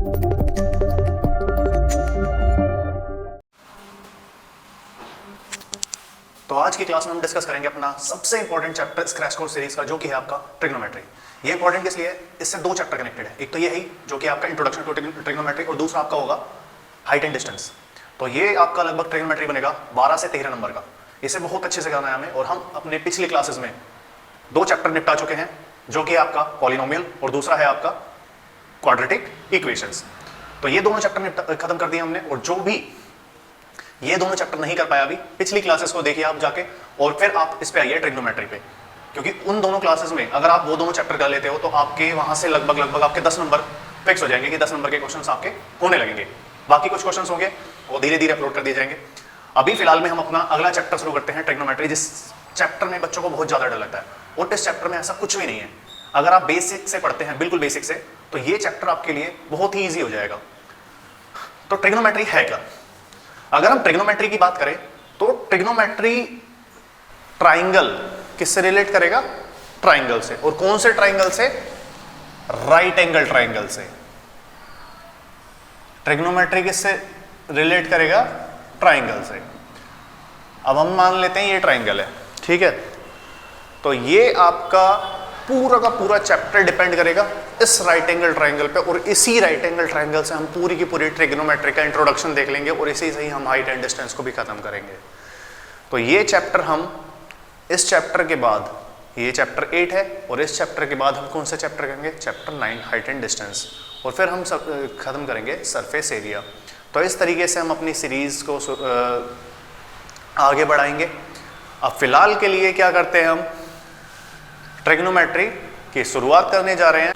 तो आज की क्लास में हम डिस्कस करेंगे अपना सबसे important chapter crash course series का, जो कि है आपका ट्रिग्नोमेट्री। ये इंपॉर्टेंट किस लिए है? इससे दो चैप्टर कनेक्टेड है। एक तो ये है जो कि आपका इंट्रोडक्शन टू ट्रिग्नोमेट्री, और दूसरा आपका होगा हाइट एंड डिस्टेंस। तो ये आपका लगभग ट्रिग्नोमेट्री बनेगा 12 से 13 नंबर का। इसे बहुत अच्छे से करना है हमें, और हम अपने पिछली क्लासेस में दो चैप्टर निपटा चुके हैं, जो कि आपका पॉलिनोमियल और दूसरा है आपका क्वाड्रेटिक इक्वेशंस। तो ये दोनों चैप्टर खत्म कर दिए हमने, और जो भी ये दोनों चैप्टर नहीं कर पाया अभी, पिछली क्लासेस को देखिए आप जाके, और फिर आप इस पे आइए ट्रिग्नोमेट्री पे, क्योंकि उन दोनों क्लासेस में अगर आप वो दोनों चैप्टर कर लेते हो तो आपके वहां से लगभग आपके 10 नंबर फिक्स हो जाएंगे कि 10 नंबर के क्वेश्चंस आपके होने लगेंगे। बाकी कुछ क्वेश्चंस होंगे वो धीरे धीरे अपलोड कर दिए जाएंगे। अभी फिलहाल में हम अपना अगला चैप्टर शुरू करते हैं, ट्रिग्नोमेट्री, जिस चैप्टर में बच्चों को बहुत ज्यादा डर लगता है, और इस चैप्टर में ऐसा कुछ भी नहीं है। अगर आप बेसिक से पढ़ते हैं, बिल्कुल बेसिक से, तो ये चैप्टर आपके लिए बहुत ही ईजी हो जाएगा। तो ट्रिग्नोमेट्री है क्या? अगर हम ट्रिग्नोमेट्री की बात करें तो ट्रिग्नोमेट्री ट्राइंगल किससे रिलेट करेगा? ट्राइंगल से। और कौन से ट्राइंगल से? राइट एंगल ट्राइंगल से। ट्रिग्नोमेट्री किससे रिलेट करेगा? ट्राइंगल से। अब हम मान लेते हैं ये ट्राइंगल है, ठीक है। तो ये आपका पूरा का पूरा चैप्टर डिपेंड करेगा इस राइट एंगल ट्राइंगल पे, और इसी राइट एंगल ट्राइंगल से हम पूरी की पूरी ट्रिग्नोमेट्री का इंट्रोडक्शन देख लेंगे, और इसी से ही हम हाइट एंड डिस्टेंस को भी खत्म करेंगे। तो ये चैप्टर हम इस चैप्टर के बाद, ये चैप्टर 8 है, और इस चैप्टर के बाद हम कौन सा चैप्टर करेंगे? चैप्टर 9 हाइट एंड डिस्टेंस, और फिर हम खत्म करेंगे सरफेस एरिया। तो इस तरीके से हम अपनी सीरीज को आगे बढ़ाएंगे। अब फिलहाल के लिए क्या करते हैं, हम ट्रिग्नोमेट्री की शुरुआत करने जा रहे हैं।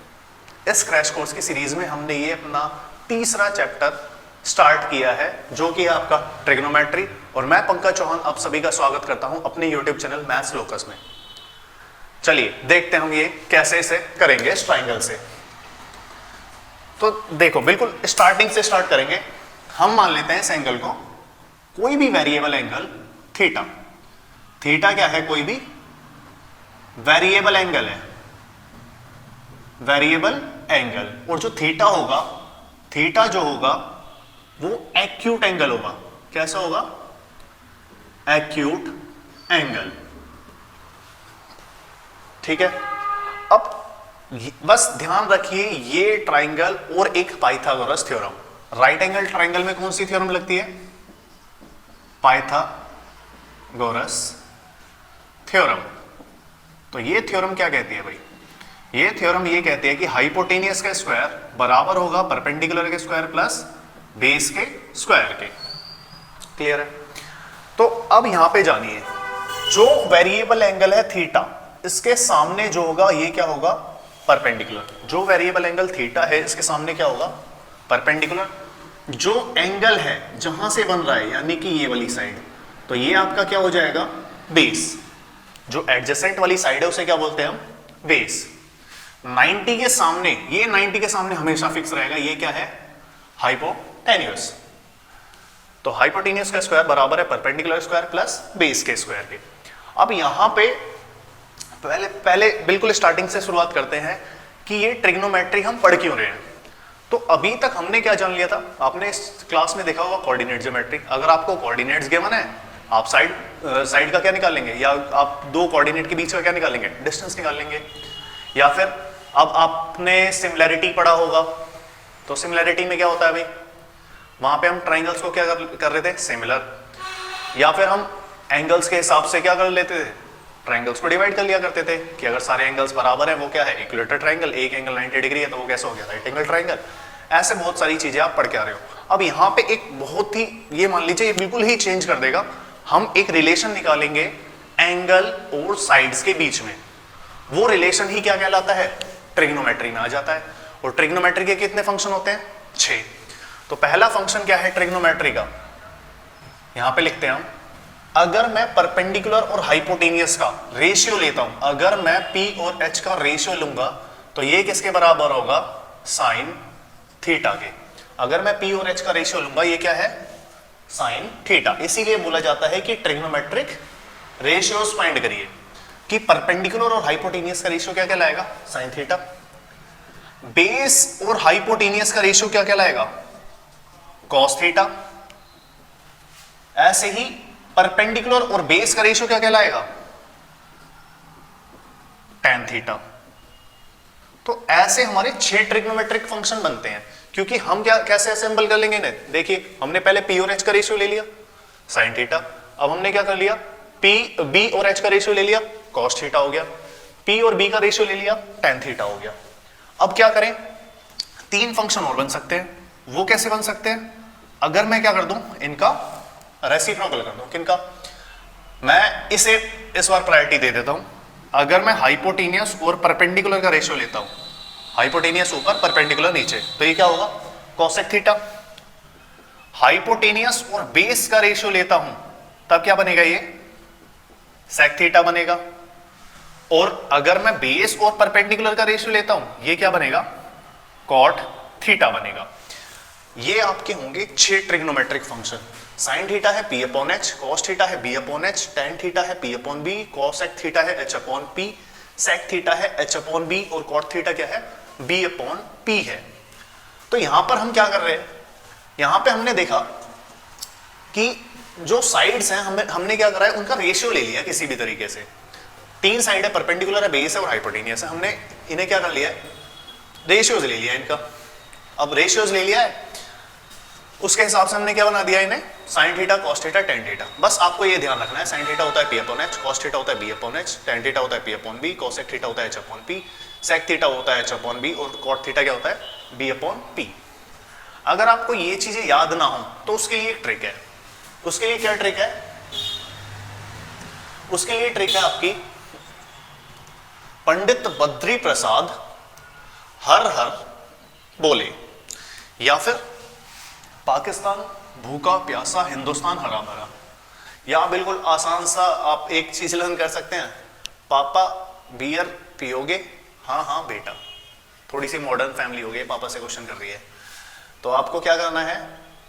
इस क्रैश कोर्स की सीरीज में हमने ये अपना तीसरा चैप्टर स्टार्ट किया है, जो कि है आपका ट्रिग्नोमेट्री, और मैं पंकज चौहान आप सभी का स्वागत करता हूं अपने यूट्यूब चैनल मैथ्स लोकस में। चलिए देखते हैं हम ये कैसे इसे करेंगे इस ट्राइंगल से। तो देखो, बिल्कुल स्टार्टिंग से स्टार्ट करेंगे। हम मान लेते हैं इस एंगल को कोई भी वेरिएबल एंगल थीटा। थीटा क्या है? कोई भी वेरिएबल एंगल है, वेरिएबल एंगल। और जो थीटा होगा, थीटा जो होगा वो एक्यूट एंगल होगा। कैसा होगा? एक्यूट एंगल, ठीक है। अब बस ध्यान रखिए, ये ट्राइंगल और एक Pythagoras theorem. Right angle triangle में कौन सी थ्योरम लगती है? Pythagoras theorem. तो ये थ्योरम क्या कहती है भाई? ये थ्योरम ये कहती है कि हाइपोटेनियस का स्क्वायर बराबर होगा परपेंडिकुलर के स्क्वायर प्लस बेस के स्क्वायर के। क्लियर है? तो अब यहां पे जानिए, जो वेरिएबल एंगल है थीटा, इसके सामने जो होगा ये क्या होगा? परपेंडिकुलर। जो वेरिएबल एंगल थीटा है इसके सामने क्या होगा? परपेंडिकुलर। जो एंगल है जहां से बन रहा है, यानी कि ये वाली साइड, तो ये आपका क्या हो जाएगा? बेस। जो एडजेसेंट वाली साइड है उसे क्या बोलते हैं हम? बेस। 90 के सामने, ये 90 के सामने हमेशा फिक्स रहेगा, ये क्या है? हाइपोटेन्यूस। तो हाइपोटेन्यूस का स्क्वायर बराबर है परपेंडिकुलर स्क्वायर प्लस बेस के स्क्वायर के। अब यहां पे पहले बिल्कुल स्टार्टिंग से शुरुआत करते हैं कि ये ट्रिग्नोमेट्री हम पढ़ क्यों रहे हैं। तो अभी तक हमने क्या जान लिया था? आपने इस क्लास में देखा होगा कोऑर्डिनेट ज्योमेट्री। अगर आपको कोऑर्डिनेट्स गिवन है, आप साइड का क्या निकालेंगे, या आप दो कोऑर्डिनेट के बीच का क्या निकालेंगे? डिस्टेंस निकाल लेंगे। या फिर अब आपने सिमिलैरिटी पढ़ा होगा, तो सिमिलैरिटी में क्या होता है भाई? वहां पे हम ट्राइंगल्स को क्या कर रहे थे? सिमिलर। या फिर हम एंगल्स के हिसाब से क्या कर लेते थे? ट्राइंगल्स को डिवाइड कर लिया करते थे कि अगर सारे एंगल्स बराबर है वो क्या है? Equilateral triangle. एक एंगल 90 डिग्री है तो वो कैसा हो गया? Right angle triangle. ऐसे बहुत सारी चीजें आप पढ़ के आ रहे हो। अब यहाँ पे एक बहुत ही, ये मान लीजिए ये बिल्कुल ही चेंज कर देगा। हम एक रिलेशन निकालेंगे एंगल और साइड्स के बीच में। वो रिलेशन ही क्या कहलाता है? ट्रिग्नोमेट्री में आ जाता है। और ट्रिग्नोमेट्री के कितने फंक्शन होते हैं? 6। तो पहला फंक्शन क्या है ट्रिग्नोमेट्री का? यहां पे लिखते हैं हम, अगर मैं परपेंडिकुलर और हाइपोटेनियस का रेशियो लेता हूं, अगर मैं P और H का रेशियो लूंगा तो ये किसके बराबर होगा? साइन थीटा के। अगर मैं P और H का रेशियो लूंगा, ये क्या है? Sine theta. इसीलिए बोला जाता है कि ट्रिग्नोमेट्रिक रेशियोज फाइंड करिए कि परपेंडिकुलर और हाइपोटेनियस का रेशियो क्या कहलाएगा? Sine theta. बेस और हाइपोटेनियस का रेशियो क्या कहलाएगा? Cos theta. ऐसे ही परपेंडिकुलर और बेस का रेशियो क्या कहलाएगा? tan theta. तो ऐसे हमारे 6 ट्रिग्नोमेट्रिक फंक्शन बनते हैं। क्योंकि हम क्या कैसे असेंबल कर लेंगे इन्हें? देखिए हमने पहले p और h का रेशियो ले लिया sin थीटा, अब हमने क्या कर लिया b और h का रेशियो ले लिया cos थीटा हो गया, p और b का रेशियो ले लिया tan थीटा हो गया। अब क्या करें? 3 फंक्शन और बन सकते हैं। वो कैसे बन सकते हैं? अगर मैं क्या कर दूं, इनका रेसिप्रोकल कर दूं। किनका? मैं इसे इस बार प्रायोरिटी दे देता हूं। अगर मैं हाइपोटेनियस और परपेंडिकुलर का रेशियो लेता हूं, हाइपोटेनियस ऊपर परपेंडिकुलर नीचे, तो ये क्या होगा? Cosec theta. हाइपोटेनियस और बेस का रेशियो लेता हूं तब क्या बनेगा? ये सेक थीटा बनेगा। और अगर मैं बेस और परपेंडिकुलर का रेशियो लेता हूं, ये क्या बनेगा? कॉट थीटा बनेगा। ये आपके होंगे 6 ट्रिग्नोमेट्रिक फंक्शन। साइन थीटा है p upon h, cos theta है b upon h, tan theta है p upon b, cosec theta है h upon p, sec theta है h अपॉन b और कॉट थीटा क्या है? b अपॉन p है। तो यहां पर हम क्या कर रहे हैं? यहां पे हमने देखा कि जो साइड्स हैं हमने क्या करा है? उनका रेशियो ले लिया किसी भी तरीके से। 3 साइड है, परपेंडिकुलर है, बेस है और हाइपोटेनियस है। हमने इन्हें क्या कर लिया है? रेशियोज ले लिया इनका। अब रेशियोज ले लिया है, उसके हिसाब से हमने क्या बना दिया इन्हें? Sine theta, cos theta, tan theta. बस आपको ये ध्यान रखना है, साइन थीटा होता है p upon h, cos theta होता है b upon h, tan theta होता है p upon b, cosec theta होता है h upon p, sec theta होता है h अपॉन b और कॉट थीटा क्या होता है? b upon p। अगर आपको ये चीजें याद ना हो तो उसके लिए एक ट्रिक है। उसके लिए क्या ट्रिक है? उसके लिए ट्रिक है आपकी पंडित बद्री प्रसाद हर हर बोले, या फिर पाकिस्तान भूखा प्यासा हिंदुस्तान हरा भरा, या बिल्कुल आसान सा आप एक चीज लर्न कर सकते हैं, पापा बियर पियोगे? हाँ हाँ बेटा। थोड़ी सी मॉडर्न फैमिली हो गई, पापा से क्वेश्चन कर रही है, तो आपको क्या करना है?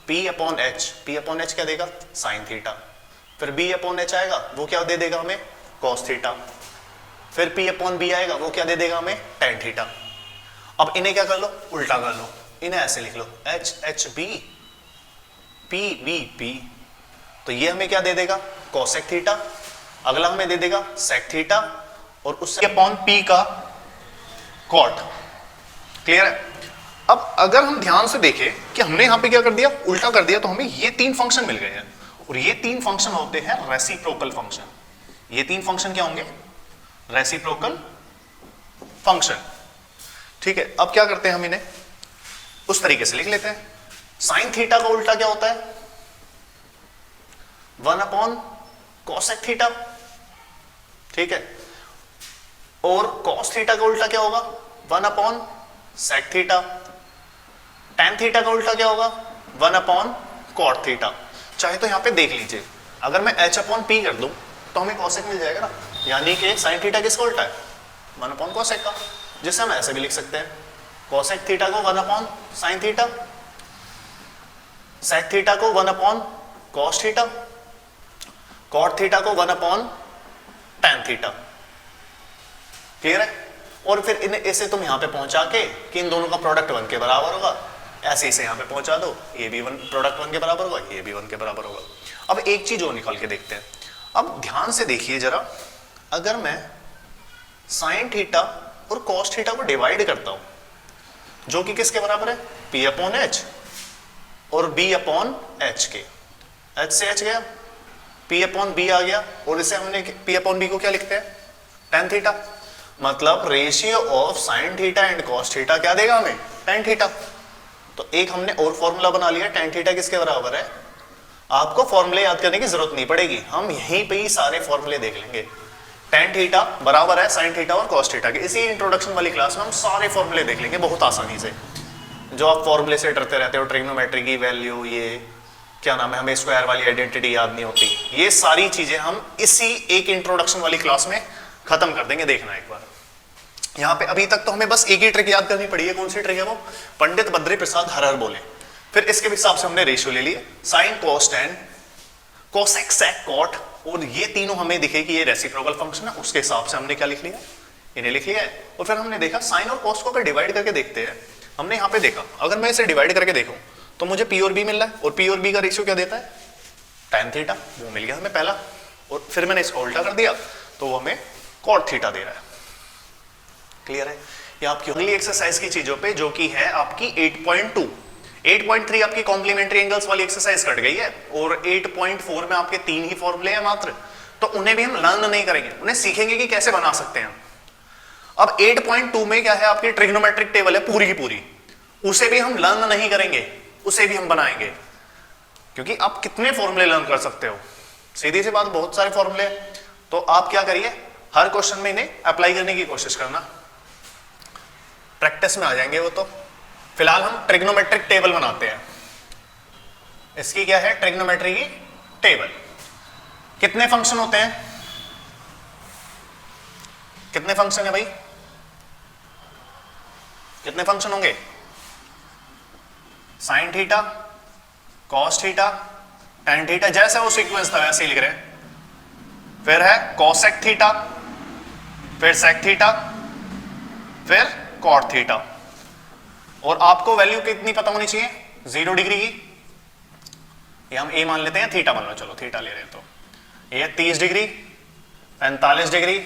p upon H, p upon H क्या देगा? Sine theta. फिर b अपॉन एच आएगा, वो क्या दे देगा हमें? Cos theta. फिर p अपॉन b आएगा, वो क्या दे देगा हमें? Tan theta. अब इन्हें क्या कर लो? उल्टा कर लो, इन्हें ऐसे लिख लो h h b p b p। तो ये हमें क्या दे देगा? Cosec theta. अगला हमें दे देगा सेक थीटा और उससे अपॉन p का कॉट। क्लियर है? अब अगर हम ध्यान से देखें कि हमने यहां पे क्या कर दिया? उल्टा कर दिया, तो हमें ये 3 फंक्शन मिल गए हैं। और ये 3 फंक्शन होते हैं रेसिप्रोकल फंक्शन। ये 3 फंक्शन क्या होंगे? Reciprocal function. ठीक है, अब क्या करते हैं? हम इन्हें उस तरीके से लिख लेते हैं। साइन थीटा का उल्टा क्या होता है? 1 अपॉन कोसेक थीटा। ठीक है, और कॉस थीटा का उल्टा क्या होगा? 1 upon sec theta. Tan theta का उल्टा क्या होगा? 1 अपॉन कॉट थीटा। चाहे तो यहां पे देख लीजिए, अगर मैं h अपॉन p कर दूं तो हमें कोसेक मिल जाएगा ना, यानी कि साइन थीटा किसका उल्टा है? 1 अपॉन कोसेक का, जिसे हम ऐसे भी लिख सकते हैं, कोसेक थीटा को 1 upon sine theta, sec theta को 1 upon cos theta, cot theta को 1 अपॉन टेन थीटा। क्लियर है? और फिर इन्हें ऐसे तुम यहां पे पहुंचा के कि इन दोनों का प्रोडक्ट 1 के बराबर होगा, ऐसे इसे यहां पे पहुंचा दो, ये भी 1 प्रोडक्ट 1 के बराबर होगा, ये भी 1 के बराबर होगा। अब एक चीज और निकाल के देखते हैं। अब ध्यान से देखिए जरा, अगर मैं साइन थीटा और कॉस थीटा को डिवाइड करता हूं, जो कि किसके बराबर है? p अपॉन एच और b अपॉन एच के। h से h गया, p अपॉन b आ गया, और इसे हमने p अपॉन b को क्या लिखते हैं? Tan theta. मतलब ratio of sine theta and cos theta क्या देगा हमें? Tan theta. तो एक हमने और फॉर्मूला बना लिया, टेन थीटा किसके बराबर है? आपको फॉर्मूले याद करने की जरूरत नहीं पड़ेगी, हम यहीं पे ही सारे फॉर्मूले देख लेंगे। टेन थीटा बराबर है साइन थीटा और कॉस थीटा के। इसी इंट्रोडक्शन वाली क्लास में हम सारे फॉर्मूले देख लेंगे बहुत आसानी से। जो आप फॉर्मूले से डरते रहते हो, ट्रिग्नोमेट्री की वैल्यू, ये क्या नाम है, हमें स्क्वायर वाली आइडेंटिटी याद नहीं होती, ये सारी चीजें हम इसी एक इंट्रोडक्शन वाली क्लास में खत्म कर देंगे। देखना एक बार, यहाँ पे अभी तक तो हमें बस एक ही ट्रिक याद करनी पड़ी है। कौन सी ट्रिक है वो? पंडित बद्री प्रसाद हर हर बोले। फिर इसके हिसाब से हमने रेशियो ले लिए, sine cos tan, cosec sec cot, और ये तीनों हमें दिखे कि ये रेसिप्रोकल फंक्शन है, उसके हिसाब से हमने क्या लिख लिया? इन्हें लिख लिया है। और फिर हमने देखा साइन और कॉस को अगर डिवाइड करके देखते हैं, हमने यहाँ पे देखा अगर मैं इसे डिवाइड करके देखूं तो मुझे पी और बी मिल रहा है, और पी और बी का रेशियो क्या देता है, tan थीटा, वो मिल गया हमें पहला। और फिर मैंने इसको उल्टा कर दिया तो वो हमें cot थीटा दे रहा है। क्लियर है? ये आपकी अगली एक्सरसाइज की चीजों पे जो कि है आपकी 8.2। 8.3 आपकी कॉम्प्लीमेंट्री एंगल्स वाली एक्सरसाइज कट गई है, और 8.4 में आपके 3 ही फॉर्मूले हैं मात्र, तो उन्हें भी हम लर्न नहीं करेंगे, उन्हें सीखेंगे कि कैसे बना सकते हैं। अब 8.2 में क्या है, आपकी ट्रिग्नोमेट्रिक टेबल है पूरी की पूरी, उसे भी हम लर्न नहीं करेंगे, उसे भी हम बनाएंगे। क्योंकि आप कितने फॉर्मूले लर्न कर सकते हो, सीधी सी बात, बहुत सारे फॉर्मूले। तो आप क्या करिए, हर क्वेश्चन में इन्हें अप्लाई करने की कोशिश करना, प्रैक्टिस में आ जाएंगे वो। तो फिलहाल हम ट्रिग्नोमेट्रिक टेबल बनाते हैं। इसकी क्या है, ट्रिग्नोमेट्री की टेबल। कितने फंक्शन होते हैं, कितने फंक्शन है भाई, कितने फंक्शन होंगे, sine theta, cos theta, tan theta, जैसा वो सीक्वेंस था वैसे ही लिख रहे हैं। फिर है कोसेक थीटा, फिर सेक थीटा, फिर कॉट थीटा। और आपको वैल्यू कितनी पता होनी चाहिए, 0 डिग्री की, ये हम ए मान लेते हैं, थीटा मान लो, चलो थीटा ले रहे हैं। तो ये 30 डिग्री, 45 डिग्री,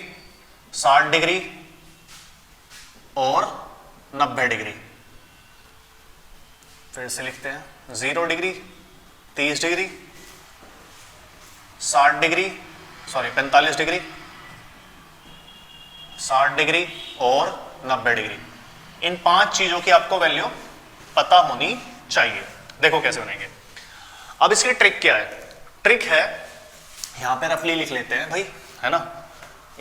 60 डिग्री और 90 डिग्री। फिर से लिखते हैं 0 degree, 30 degree, 60 degree, sorry 45 degree, 60 degree और 90 डिग्री। इन 5 चीजों की आपको वैल्यू पता होनी चाहिए। देखो कैसे बनेंगे। अब इसकी ट्रिक क्या है, ट्रिक है यहां पे रफली लिख लेते हैं भाई, है ना,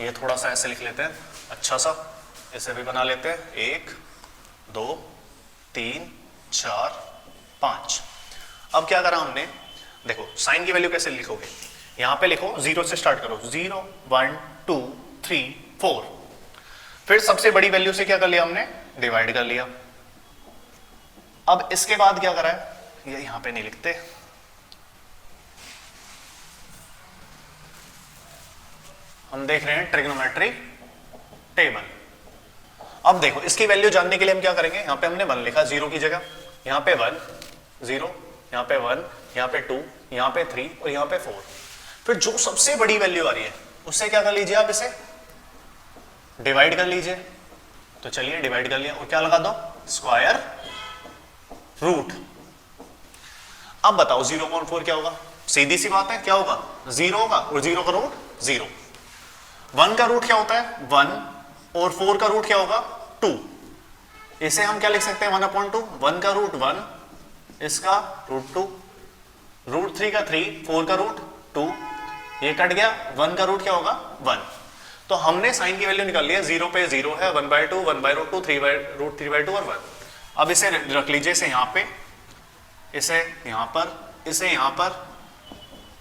ये थोड़ा सा ऐसे लिख लेते हैं, अच्छा सा इसे भी बना लेते हैं, 1 2 3 4 5। अब क्या करा हमने, देखो साइन की वैल्यू कैसे लिखोगे, यहां पे लिखो 0 से स्टार्ट करो, 0 1 2 3 4। फिर सबसे बड़ी वैल्यू से क्या कर लिया हमने, डिवाइड कर लिया। अब इसके बाद क्या करा है, ये यहां पे नहीं लिखते, हम देख रहे हैं ट्रिग्नोमेट्री टेबल। अब देखो इसकी वैल्यू जानने के लिए हम क्या करेंगे, यहां पे हमने 1 लिखा 0 की जगह, यहां पे 1 0, यहां पे 1, यहां पे 2, यहां पे 3 और यहां पे 4। फिर जो सबसे बड़ी वैल्यू आ रही है उससे क्या कर लीजिए, आप इसे डिवाइड कर लीजिए। तो चलिए डिवाइड कर लिया, और क्या लगा दो, स्क्वायर रूट। अब बताओ 0.4 क्या होगा, सीधी सी बात है, क्या होगा, 0 होगा, और 0 का रूट 0। 1 का रूट क्या होता है 1, और 4 का रूट क्या होगा 2। इसे हम क्या लिख सकते हैं 1/2, 1 का रूट 1, इसका रूट 2, रूट 3 का 3, 4 का रूट 2, ये कट गया, 1 का रूट क्या होगा 1। तो हमने साइन की वैल्यू निकाल लिया, 0 पे 0 है, 1/2, 1/√2, 3/√2 और 1। अब इसे रख लीजिए, इसे यहां पे, इसे यहां पर, इसे यहां पर,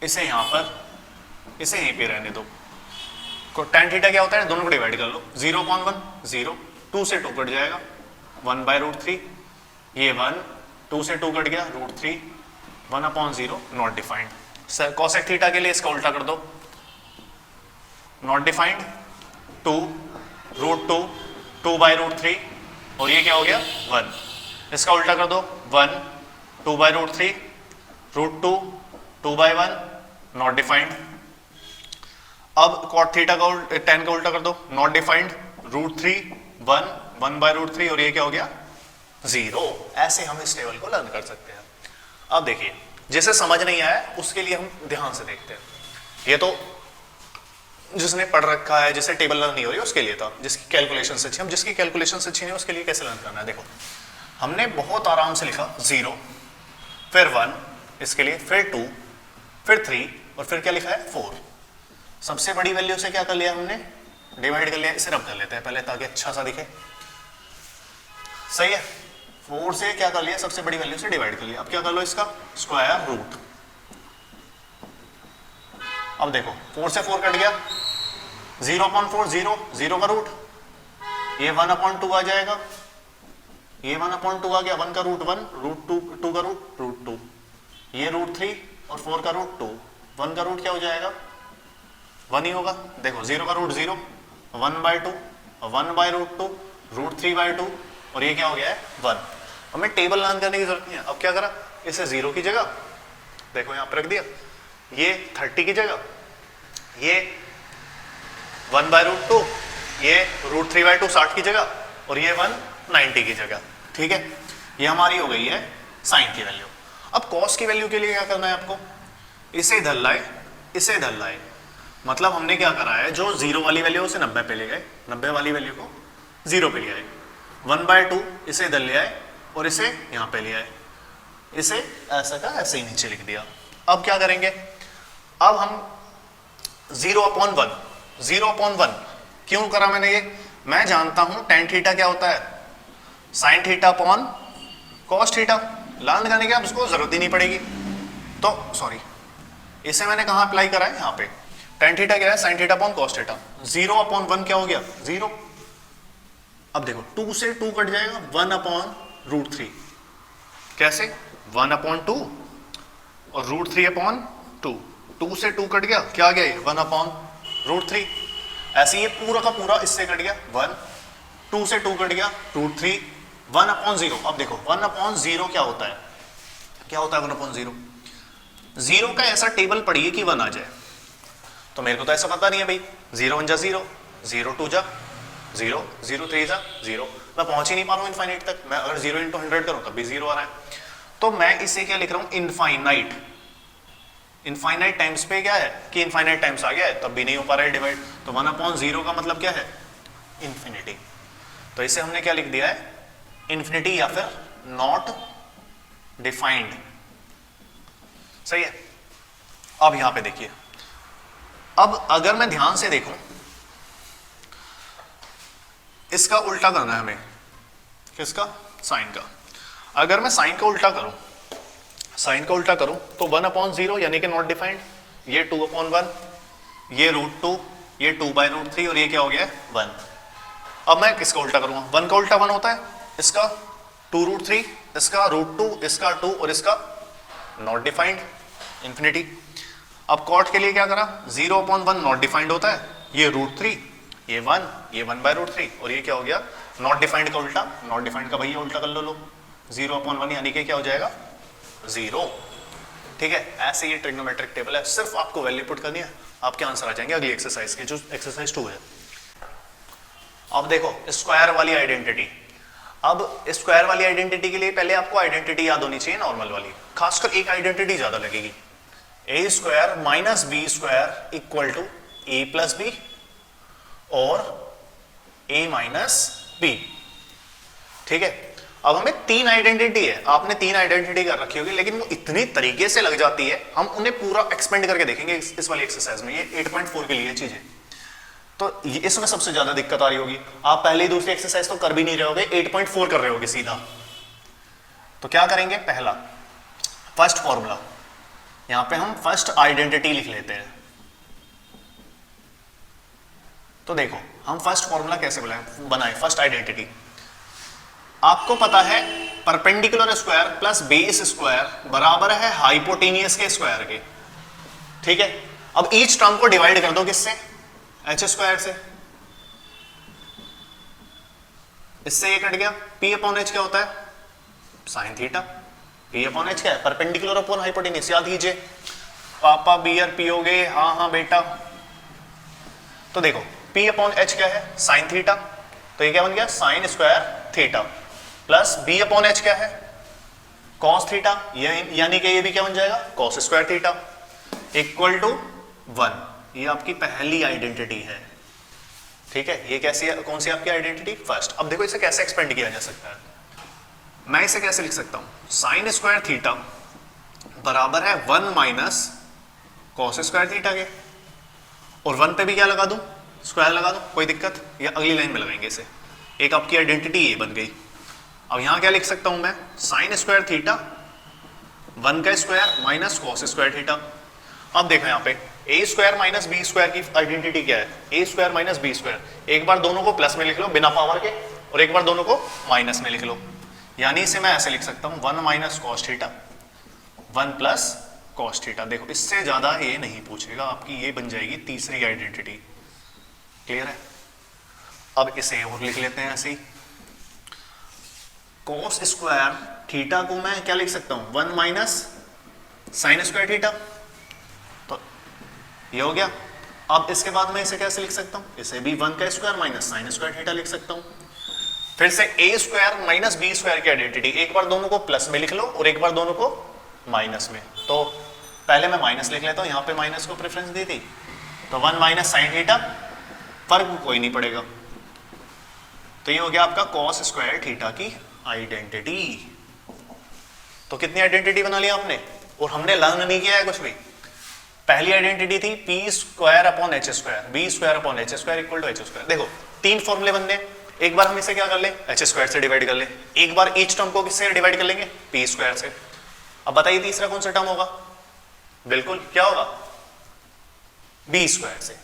इसे यहां पर, इसे यहीं पे रहने दो। tan थीटा क्या होता है, दोनों को डिवाइड कर लो, 0/1 0, 2 से 2 कट जाएगा, 1/√3, ये 1, 2 से 2 कट गया, √3, 1/0 नॉट डिफाइंड। कोसेक थीटा के लिए इसका उल्टा कर दो, नॉट डिफाइंड, 2 √2, 2/√3, और ये क्या हो गया 1। इसका उल्टा कर दो, 1 2/√3, √2, 2/1 नॉट डिफाइंड। अब cot थीटा का tan का उल्टा कर दो, नॉट डिफाइंड, √3, 1, 1/√3, और ये क्या हो गया 0। ऐसे हम इस टेबल को लर्न कर सकते हैं। अब देखिए जिसे समझ नहीं आया उसके लिए हम ध्यान से देखते हैं। ये तो जिसने पढ़ रखा है, जिसे टेबल लर्न नहीं हो रही उसके लिए था, जिसकी कैलकुलेशन अच्छी, हम जिसकी कैलकुलेशन अच्छी नहीं उसके लिए कैसे लर्न करना है। देखो हमने बहुत आराम से लिखा 0, फिर 1 इसके लिए, फिर 2, फिर 3, और फिर क्या लिखा है 4। सबसे बड़ी वैल्यू से क्या कर लिया हमने, डिवाइड कर लिया। इसे रब कर लेते हैं पहले ताकि अच्छा सा दिखे, सही है। 4 से क्या कर लिया, सबसे बड़ी वैल्यू से डिवाइड कर लिया। अब क्या कर लो, इसका स्क्वायर रूट। अब देखो 4 से 4 कट गया, 0/4 0, 0 का रूट, ये 1/2 आ जाएगा, ये 1/2 आ गया, 1 का रूट 1, √2 का रूट √2, ये √3 और 4 का रूट 2, 1 का रूट क्या हो जाएगा 1 ही होगा। देखो 0 का रूट 0, 1/2, 1/√2 √3/2 और ये क्या हो गया है 1। हमें टेबल लर्न करने की जरूरत नहीं है। अब क्या करा, इसे 0 की जगह देखो यहां पर रख दिया, ये 30 की जगह, ये 1/√2, ये √3/2 60 की जगह और ये 1 90 की जगह। ठीक है, ये हमारी हो गई है साइन की वैल्यू। अब कॉस की वैल्यू के लिए क्या करना है आपको, इसे इधर लाए, इसे इधर लाए, मतलब हमने क्या करा है, जो 0 वाली वैल्यू उसे 90 पे ले गए, 90 वाली वैल्यू को 0 पे ले आए, 1/2 इसे इधर ले आए और इसे यहां पे ले आए, इसे ऐसा का ऐसे ही नीचे लिख दिया। अब क्या करेंगे, अब हम 0/1 0/1 क्यों करा मैंने ये, मैं जानता हूं tan थीटा क्या होता है, sin theta upon cos theta, learn करने की अब उसको जरूरत ही नहीं पड़ेगी। तो सॉरी, इसे मैंने कहां अप्लाई करा है, यहां पे tan थीटा क्या है, sin theta upon cos theta, 0/1 क्या हो गया 0। अब देखो 2 से 2 कट जाएगा, 1/√3, कैसे 1/2 और √3/2, 2 से 2 कट गया, क्या आ गया ये 1/√3। ऐसे ये पूरा का पूरा इससे कट गया 1, 2 से 2 कट गया √3, 1/0। अब देखो 1/0 क्या होता है, क्या होता है 1/0, 0 का ऐसा टेबल पढ़िए कि 1 आ जाए। तो मेरे को तो ऐसा पता नहीं है भाई, 0 1 जा 0, 0 2 जा 0, 0 3 जा 0, मैं पहुंच ही नहीं पा रहा हूं इनफाइनाइट तक। मैं अगर 0 × 100 करूं तब भी 0 आ रहा है। तो मैं इसे क्या लिख रहा हूं, इनफाइनाइट, इनफाइनाइट टाइम्स पे क्या है कि इनफाइनाइट टाइम्स आ गया है, तब भी नहीं हो पा रहा है डिवाइड। तो 1/0 का मतलब क्या है, इंफिनिटी। तो इसे हमने क्या लिख दिया है, इंफिनिटी या फिर नॉट डिफाइंड। सही है। अब यहां पे देखिए, अब अगर मैं ध्यान से देखूं, इसका उल्टा करना है हमें, किसका, साइन का। अगर मैं साइन का उल्टा करूं, साइन का उल्टा करूं तो 1/0 यानी कि नॉट डिफाइंड, ये 2/1, ये √2, ये 2/√3 और ये क्या हो गया 1। अब मैं किसका उल्टा करूंगा, 1 का उल्टा 1 होता है, इसका 2√3, इसका √2, इसका 2 और इसका नॉट डिफाइंड इंफिनिटी। अब कॉट के लिए क्या करा, 0/1 नॉट डिफाइंड होता है, ये √3, ये 1, ये 1/√3 और ये क्या हो गया नॉट डिफाइंड का उल्टा, नॉट डिफाइंड का भैया उल्टा कर लो लोग, 0/1 यानी कि क्या हो जाएगा 0। ठीक है, ऐसे ये ट्रिग्नोमेट्रिक टेबल है, सिर्फ आपको वैल्यू पुट करनी है, आपके आंसर आ जाएंगे अगली एक्सरसाइज के, जो एक्सरसाइज 2 है। अब देखो स्क्वायर वाली आइडेंटिटी, अब स्क्वायर वाली आइडेंटिटी के लिए पहले आपको आइडेंटिटी याद होनी चाहिए नॉर्मल वाली, खासकर एक आइडेंटिटी ज्यादा लगेगी, a² - b² = a + b और a - b। ठीक है, अब हमें 3 आइडेंटिटी है, आपने 3 आइडेंटिटी कर रखी होगी, लेकिन वो इतनी तरीके से लग जाती है, हम उन्हें पूरा एक्सपेंड करके देखेंगे इस वाली एक्सरसाइज में। ये 8.4 के लिए चीजें, तो इसमें सबसे ज्यादा दिक्कत आ रही होगी। आप पहले दूसरी एक्सरसाइज तो कर भी नहीं रहे होगे, 8.4 कर रहे होगे सीधा। तो क्या करेंगे, पहला फर्स्ट फॉर्मूला, यहां पे हम फर्स्ट आइडेंटिटी लिख लेते हैं। तो देखो हम फर्स्ट फॉर्मूला कैसे बनाए, फर्स्ट आइडेंटिटी, आपको पता है perpendicular square plus base square बराबर है हाइपोटेनियस के स्क्वायर के। ठीक है, अब ईच टर्म को डिवाइड कर दो किससे, h² से, इससे ये कट गया, p/h क्या होता है sin थीटा, p/h क्या है परपेंडिकुलर अपॉन हाइपोटेनियस, याद कीजिए, पापा बियर पियोगे, हाँ बेटा। तो देखो p/h क्या है sin थीटा, तो ये क्या बन गया sin² थीटा प्लस b/h क्या है cos थीटा, यानी कि ये भी क्या बन जाएगा cos² थीटा = 1। ये आपकी पहली आइडेंटिटी है। ठीक है, ये कैसी है, कौन सी आपकी आइडेंटिटी, फर्स्ट। अब देखो इसे कैसे एक्सपेंड किया जा सकता है, मैं इसे कैसे लिख सकता हूं, sin² थीटा बराबर है 1 - cos² थीटा के, और 1 पे भी क्या लगा दूं, स्क्वायर लगा दूं, कोई दिक्कत, या अगली लाइन में लगाएंगे इसे। एक आपकी आइडेंटिटी ये बन गई। अब यहां क्या लिख सकता हूं मैं, sin² थीटा 1 का स्क्वायर माइनस cos² थीटा। अब देखो यहां पे a² - b² की आइडेंटिटी क्या है, a² - b², एक बार दोनों को प्लस में लिख लो बिना पावर के, और एक बार दोनों को माइनस में लिख लो, यानी इसे मैं ऐसे लिख सकता हूं 1 - cos थीटा 1 + cos थीटा। देखो इससे ज्यादा ये नहीं पूछेगा, आपकी ये बन जाएगी तीसरी आइडेंटिटी। क्लियर है। अब इसे और लिख लेते हैं ऐसे ही, cos स्क्वायर थीटा को मैं क्या लिख सकता हूं, 1 माइनस साइन स्क्वायर थीटा, तो ये हो गया। अब इसके बाद मैं इसे कैसे लिख सकता हूं, इसे भी 1 का square minus sine square theta लिख सकता हूं। फिर से a square minus b square की आइडेंटिटी, एक बार दोनों को प्लस में लिख लो और एक बार दोनों को माइनस में। तो पहले मैं माइनस लिख लेता हूं, यहां पे माइनस को प्रेफरेंस दी थी, तो 1 माइनस साइन थीटा, फर्क कोई नहीं पड़ेगा। तो ये हो गया आपका cos स्क्वायर थीटा की आइडेंटिटी। तो कितनी आइडेंटिटी बना लिया आपने, और हमने लर्न नहीं किया है कुछ भी। पहली आइडेंटिटी थी p square upon h square, b square upon h square equal to h square. देखो 3 फॉर्मूले बनने, एक बार हम इसे क्या कर ले, एच स्क्वायर से डिवाइड कर ले, एक बार ईच टर्म को किससे डिवाइड कर लेंगे, पी स्क्वायर से। अब बताइए तीसरा कौन सा टर्म होगा, बिल्कुल क्या होगा, बी स्क्वायर से।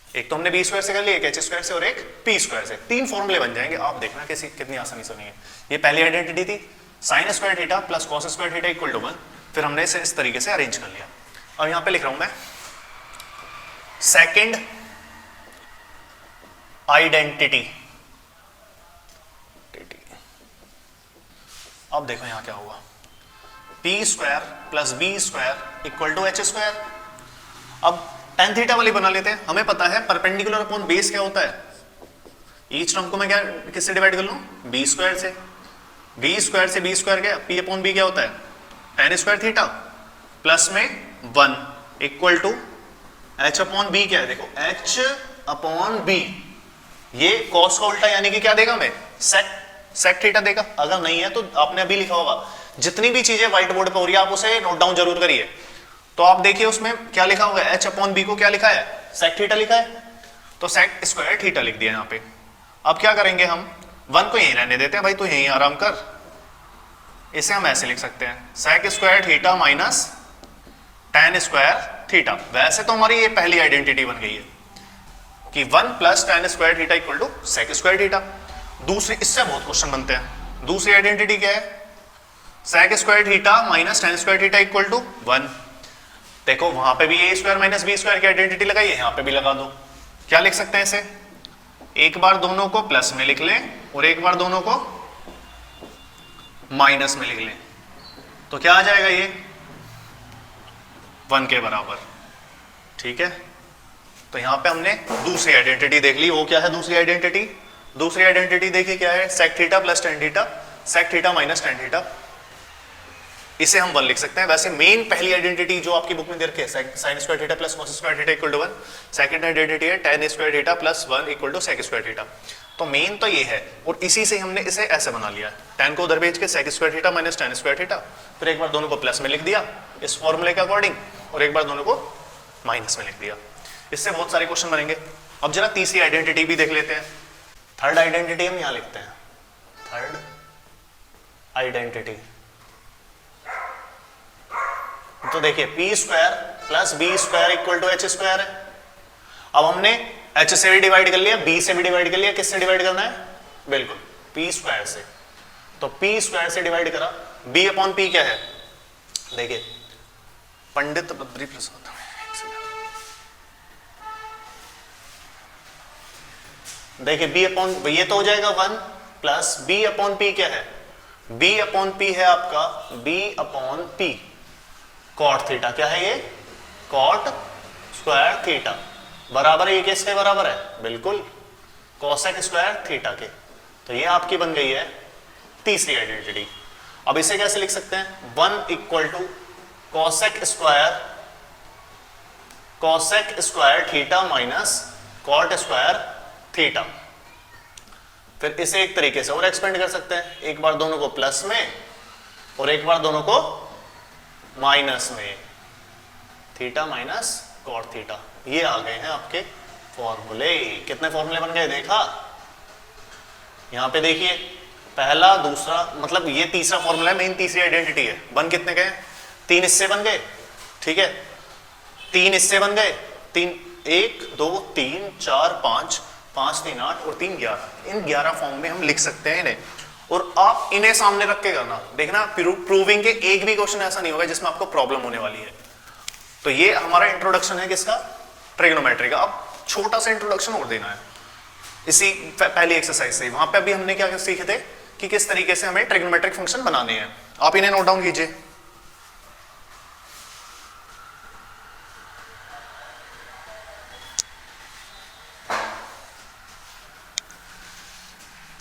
एक तो हमने बी स्क्वायर से कर लिया, एक एच स्क्वायर से और एक पी स्क्वायर से। 3 फॉर्मूले बन जाएंगे, आप देखना कैसी कितनी आसानी से बनेंगे। ये पहली आइडेंटिटी थी sine square theta plus cos square theta equal to 1, फिर हमने इसे इस तरीके से अरेंज कर लिया। और यहां पे लिख रहा हूं मैं सेकंड आइडेंटिटी। अब देखो यहां क्या हुआ, p square plus b square equal to h square. अब tan थीटा वाली बना लेते हैं, हमें पता है परपेंडिकुलर अपॉन बेस क्या होता है। ईच टर्म को मैं क्या किससे डिवाइड कर लूं, बी स्क्वायर से। बी स्क्वायर से बी स्क्वायर क्या, पी अपॉन बी क्या होता है, tan स्क्वायर थीटा प्लस में 1 equal to h upon b क्या है, देखो एच अपॉन बी, ये कॉस का उल्टा यानी कि क्या देगा हमें, सेक थीटा देगा। अगर नहीं है तो आपने अभी लिखा होगा, जितनी भी चीजें व्हाइट बोर्ड पे हो रही है आप उसे नोट डाउन जरूर करिए। तो आप देखिए उसमें क्या लिखा होगा, एच अपॉन बी को क्या लिखा है, सेक थीटा लिखा है, तो सेक स्क्वायर थीटा लिख दिया यहाँ पे। अब क्या करेंगे हम, 1 को यहीं रहने देते हैं भाई, तो यहीं आराम कर। इसे हम ऐसे लिख सकते हैं sec square theta minus tan square theta. वैसे तो हमारी ये पहली आइडेंटिटी बन गई है कि 1 plus tan square theta equal to sec square theta. दूसरी, इससे बहुत क्वेश्चन बनते हैं। दूसरी आइडेंटिटी क्या है, sec square theta minus tan square theta equal to 1। देखो वहां पे भी a square minus b square की आइडेंटिटी लगाई है, यहां पे भी लगा दो। क्या लिख सकते हैं इसे, एक बार दोनों को प्लस में लिख लें और एक बार दोनों को माइनस में लिख लें, तो क्या आ जाएगा, ये 1 के बराबर। ठीक है, तो यहां पे हमने दूसरी आइडेंटिटी देख ली। वो क्या है दूसरी आइडेंटिटी, दूसरी आइडेंटिटी देखिए क्या है, sec theta plus tan theta, sec theta minus tan theta. इसे हम 1 लिख सकते हैं। वैसे मेन पहली आइडेंटिटी जो आपकी बुक में दे रखी है, sine square theta plus cos square theta equal to 1। Second identity है tan square theta plus 1 equal to sec square theta. तो मेन तो ये है, और इसी से हमने इसे ऐसे बना लिया, tan को उधर भेज के sec square theta minus tan square theta, फिर एक बार दोनों को प्लस में लिख दिया इस फॉर्मूले के अकॉर्डिंग, और एक बार दोनों को माइनस में लिख दिया। इससे बहुत सारे क्वेश्चन बनेंगे। अब जरा तीसरी आइडेंटिटी भी देख लेते हैं। थर्ड आइडेंटिटी हम यहां लिखते हैं, थर्ड आइडेंटिटी। तो देखिए p square plus b square equal to h square है। अब हमने एच से भी डिवाइड कर लिया, बी से भी डिवाइड कर लिया, किससे डिवाइड करना है, बिल्कुल पी स्क्वायर से। तो पी स्क्वायर से डिवाइड करा, बी अपॉन पी क्या है, देखिए पंडित बद्री प्रसाद, देखिए बी अपॉन, ये तो हो जाएगा 1 प्लस बी अपॉन पी क्या है, बी अपॉन पी है आपका b upon p cot theta. क्या है ये, कॉट स्क्वायर थीटा, बराबर ये किसके बराबर है, बिल्कुल कोसेक स्क्वायर थीटा के। तो ये आपकी बन गई है तीसरी आइडेंटिटी। अब इसे कैसे लिख सकते हैं, 1 equal to cosec square theta minus cot square theta. फिर इसे एक तरीके से और एक्सपेंड कर सकते हैं, एक बार दोनों को प्लस में और एक बार दोनों को माइनस में, थीटा माइनस कॉट थीटा। ये आ गए हैं आपके फॉर्मूले। कितने फॉर्मूले बन गए देखा, यहां पे देखिए पहला दूसरा, मतलब ये तीसरा फॉर्मूला है, मेन तीसरी आइडेंटिटी है। बन कितने गए, 3 इससे बन गए, ठीक है 3 इससे बन गए, 3 1 2 3 4 5 5 3 8 और 3 11। इन 11 फॉर्म में हम लिख सकते हैं इन्हें, और आप इन्हें सामने रख के करना, देखना प्रूविंग के एक भी क्वेश्चन ऐसा नहीं होगा जिसमें आपको प्रॉब्लम होने वाली है। तो ये हमारा इंट्रोडक्शन है किसका, ट्रिग्नोमेट्री का। अब छोटा सा इंट्रोडक्शन और देना है। इसी पहली एक्सरसाइज से, वहां पे अभी हमने क्या सीखे थे कि किस तरीके से हमें ट्रिग्नोमेट्रिक फंक्शन बनाने हैं। आप इन्हें नोट डाउन कीजिए।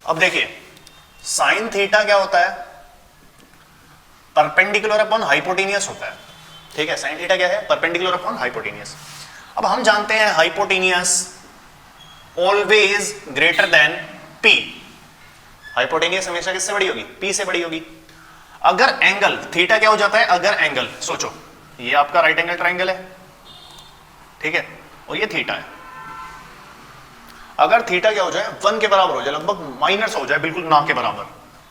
अब देखिए साइन थीटा क्या होता है, परपेंडिकुलर अपॉन हाइपोटेनियस होता है, ठीक है। साइन थीटा क्या है, परपेंडिकुलर अपॉन हाइपोटेनियस। अब हम जानते हैं hypotenuse always greater than P, hypotenuse हमेशा किससे बड़ी होगी, पी से बड़ी होगी। अगर एंगल थीटा क्या हो जाता है, अगर एंगल सोचो ये आपका राइट एंगल ट्राइंगल है, ठीक है, और ये थीटा है। अगर थीटा क्या हो जाए 1 के बराबर हो जाए, लगभग माइनस हो जाए, बिल्कुल ना के बराबर,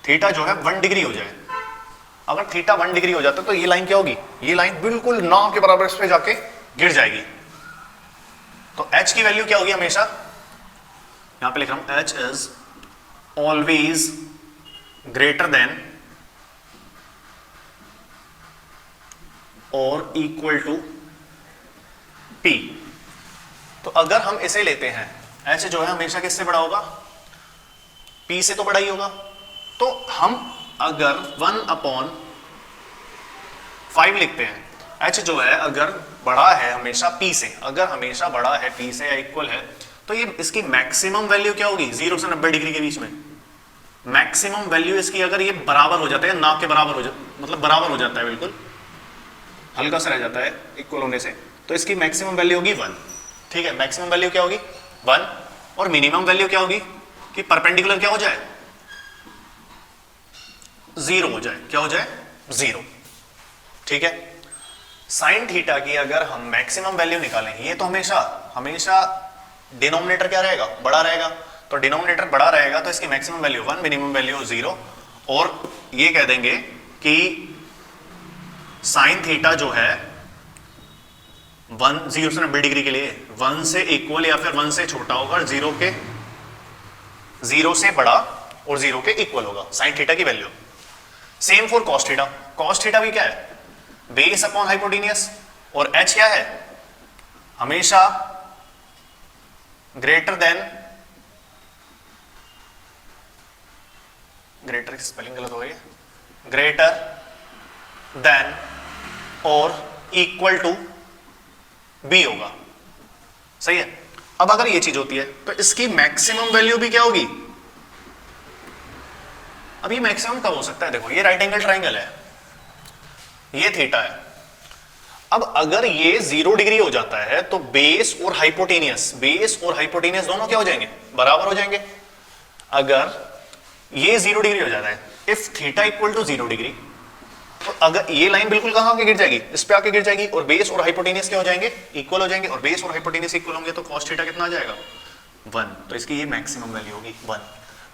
थीटा जो है 1 डिग्री हो जाए, अगर थीटा 1 डिग्री हो जाता है तो ये लाइन क्या होगी, ये लाइन बिल्कुल ना के बराबर इस पे जाके गिर जाएगी। तो h की वैल्यू क्या होगी हमेशा, यहां पे लिख रहा हूं h is always greater than और इक्वल टू p। तो अगर हम इसे लेते हैं, h जो है हमेशा किससे बड़ा होगा, p से तो बड़ा ही होगा। तो हम अगर 1/5 लिखते हैं, h जो है अगर बड़ा है हमेशा p से, अगर हमेशा बड़ा है p से या इक्वल है, तो ये इसकी मैक्सिमम वैल्यू क्या होगी, 0 से 90 डिग्री के बीच में मैक्सिमम वैल्यू इसकी, अगर ये बराबर हो जाता है ना के बराबर हो जाता, मतलब बराबर हो जाता है, बिल्कुल हल्का सा रह जाता है इक्वल होने से, तो इसकी मैक्सिमम वैल्यू होगी 1, ठीक है। मैक्सिमम वैल्यू क्या होगी 1, और मिनिमम वैल्यू क्या होगी कि परपेंडिकुलर क्या हो जाए, 0 हो जाए, क्या हो जाए 0, ठीक है। साइन थीटा की अगर हम मैक्सिमम वैल्यू निकालें, ये तो हमेशा डिनोमिनेटर क्या रहेगा, बड़ा रहेगा, तो डिनोमिनेटर बड़ा रहेगा तो इसकी मैक्सिमम वैल्यू 1, मिनिमम वैल्यू 0, और ये कह देंगे कि साइन थीटा जो है 0 से 90 डिग्री के लिए 1 से इक्वल या फिर 1 से छोटा होगा, 0 से बड़ा और 0 के इक्वल होगा साइन थीटा की value. Same for cos theta, cos theta भी क्या है, बेस अपॉन हाइपोटेनियस, और h क्या है, हमेशा ग्रेटर स्पेलिंग गलत हो गई, ग्रेटर देन और इक्वल टू b होगा, सही है। अब अगर ये चीज होती है तो इसकी मैक्सिमम वैल्यू भी क्या होगी, अब ये मैक्सिमम कब हो सकता है, देखो ये राइट एंगल ट्राइंगल है, ये थीटा है। अब अगर ये 0 डिग्री हो जाता है तो बेस और हाइपोटेनियस दोनों क्या हो जाएंगे, बराबर हो जाएंगे। अगर ये 0 डिग्री हो जाता है, if theta equal to 0 degree, तो अगर ये लाइन बिल्कुल कहां आके गिर जाएगी, इस पे आके गिर जाएगी, और बेस और हाइपोटेनियस क्या हो जाएंगे, इक्वल हो जाएंगे, और बेस और हाइपोटेनियस इक्वल होंगे तो cos थीटा कितना आ जाएगा 1, तो इसकी ये मैक्सिमम वैल्यू होगी 1।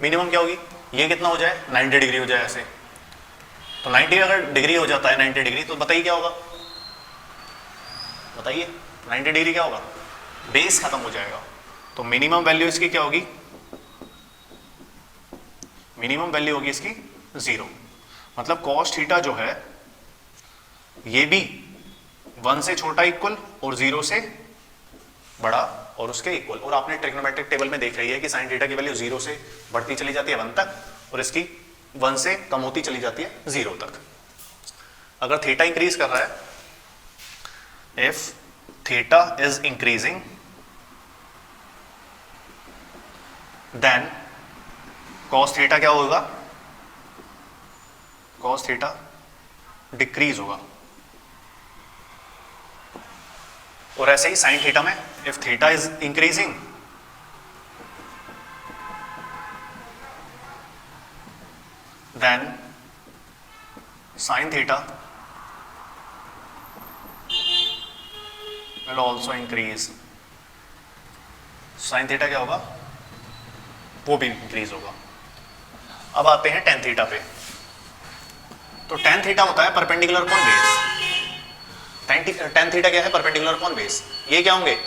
मिनिमम क्या होगी, ये कितना हो जाए 90 डिग्री हो जाए ऐसे, तो 90 अगर डिग्री हो जाता है 90 डिग्री, तो बताइए क्या होगा, बताइए 90 डिग्री क्या होगा, बेस खत्म हो जाएगा, तो मिनिमम वैल्यू इसकी क्या होगी, मिनिमम वैल्यू होगी इसकी 0। मतलब cos थीटा जो है ये भी 1 से छोटा इक्वल और 0 से बड़ा और उसके इक्वल। और आपने ट्रिग्नोमेट्रिक टेबल में देख रही है कि साइन थीटा की वैल्यू 0 से बढ़ती चली जाती है 1 तक, और इसकी 1 से कम होती चली जाती है 0 तक। अगर थीटा इंक्रीज कर रहा है, if theta is increasing, then cos theta क्या होगा, cos थीटा डिक्रीज होगा। और ऐसे ही साइन थीटा में, if theta is increasing, then sine theta will also increase, sine theta क्या होगा, वो भी इंक्रीज होगा। अब आते हैं टेन थीटा पे। तो टेन थीटा होता है perpendicular upon base. Tan theta क्या है, परपेंडिकुलर अपॉन बेस। ये क्या होंगे,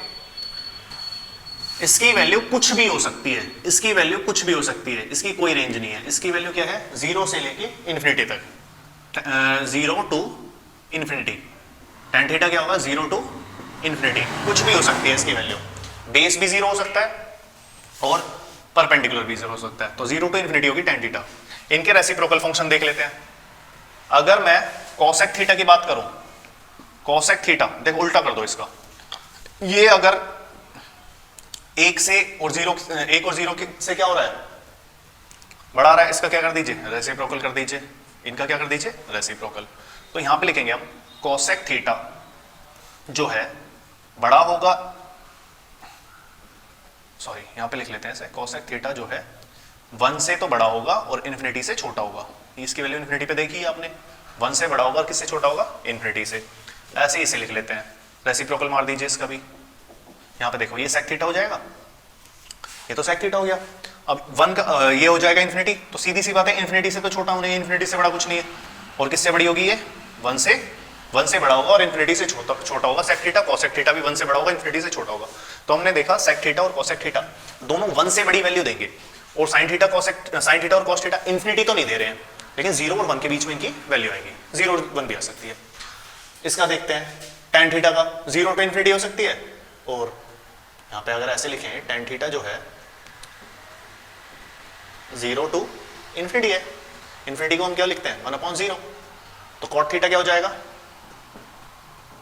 इसकी वैल्यू कुछ भी हो सकती है, इसकी वैल्यू कुछ भी हो सकती है, इसकी कोई रेंज नहीं है। इसकी वैल्यू क्या है, 0 से लेके इन्फिनिटी तक, 0 टू इन्फिनिटी। टेन थीटा क्या होगा, 0 टू इन्फिनिटी, कुछ भी हो सकती है इसकी वैल्यू। बेस भी 0 हो सकता है और परपेंडिकुलर भी जीरो हो सकता है। तो 0 टू इन्फिनिटी होगी tan थीटा। इनके रेसिप्रोकल फंक्शन देख लेते हैं। अगर मैं cosec थीटा की बात करूं, cosec थीटा देखो उल्टा कर दो इसका, ये अगर 1 से और 0 से क्या हो रहा है, बढ़ा रहा है, इसका क्या कर दीजिए, रेसिप्रोकल कर दीजिए, इनका क्या कर दीजिए, रेसिप्रोकल। तो यहां पे लिखेंगे हम cosec थीटा जो है बड़ा होगा, सॉरी यहां पे लिख लेते हैं ऐसे, cosec थीटा जो है 1 से तो बड़ा होगा और इन्फिनिटी से छोटा होगा। इसकी वैल्यू इन्फिनिटी पे देखी है आपने, 1 से बड़ा होगा और किससे छोटा होगा, इन्फिनिटी से। ऐसे इसे लिख लेते हैं, रेसिप्रोकल मार दीजिए इसका भी। यहां पे देखो ये sec थीटा हो जाएगा, ये तो sec थीटा हो गया। अब 1 का ये हो जाएगा इन्फिनिटी, तो सीधी सी बात है इन्फिनिटी से तो छोटा होना है, इन्फिनिटी से बड़ा कुछ नहीं है। और किससे बड़ी होगी ये, 1 से बड़ा होगा और इन्फिनिटी से छोटा होगा। sec थीटा cosec थीटा भी 1 से बड़ा होगा, इन्फिनिटी से छोटा होगा। तो हमने देखा sec थीटा और cosec थीटा दोनों 1 से बड़ी वैल्यू देंगे, और sin थीटा और cos थीटा इन्फिनिटी तो नहीं दे रहे हैं, लेकिन 0 और 1 के बीच में इनकी वैल्यू आएगी, 0 और 1 भी आ सकती है। इसका देखते हैं, tan थीटा का 0 टू इन्फिनिटी हो सकती है, और यहाँ पे अगर ऐसे लिखें tan थीटा जो है 0 टू इन्फिनिटी है, इन्फिनिटी को हम क्या लिखते हैं 1/0। तो cot थीटा क्या हो जाएगा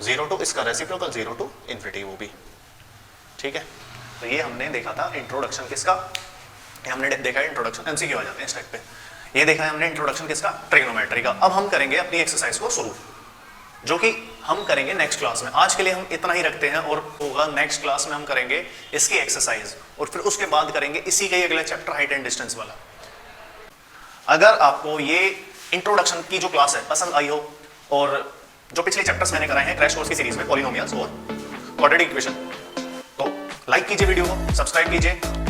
0 टू इसका रेसिप्रोकल 0 टू इन्फिनिटी, वो भी ठीक है। तो ये हमने देखा था इंट्रोडक्शन किसका, हमने देखा है इंट्रोडक्शन, एमसीक्यू आ जाते हैं इस टाइप पे। ये देखा है हमने इंट्रोडक्शन किसका, ट्रिग्नोमेट्री का। अब हम करेंगे अपनी एक्सरसाइज को शुरू, जो कि हम करेंगे नेक्स्ट क्लास में। आज के लिए हम इतना ही रखते हैं, और होगा नेक्स्ट क्लास में हम करेंगे इसकी एक्सरसाइज, और फिर उसके बाद करेंगे इसी का अगला चैप्टर हाइट एंड डिस्टेंस वाला। अगर आपको ये इंट्रोडक्शन की जो क्लास है पसंद आई हो, और जो पिछले चैप्टर्स मैंने कराए हैं क्रैश कोर्स की सीरीज में, पॉलिनोमियल्स और क्वाड्रेटिक इक्वेशन, तो लाइक कीजिए वीडियो को, सब्सक्राइब कीजिए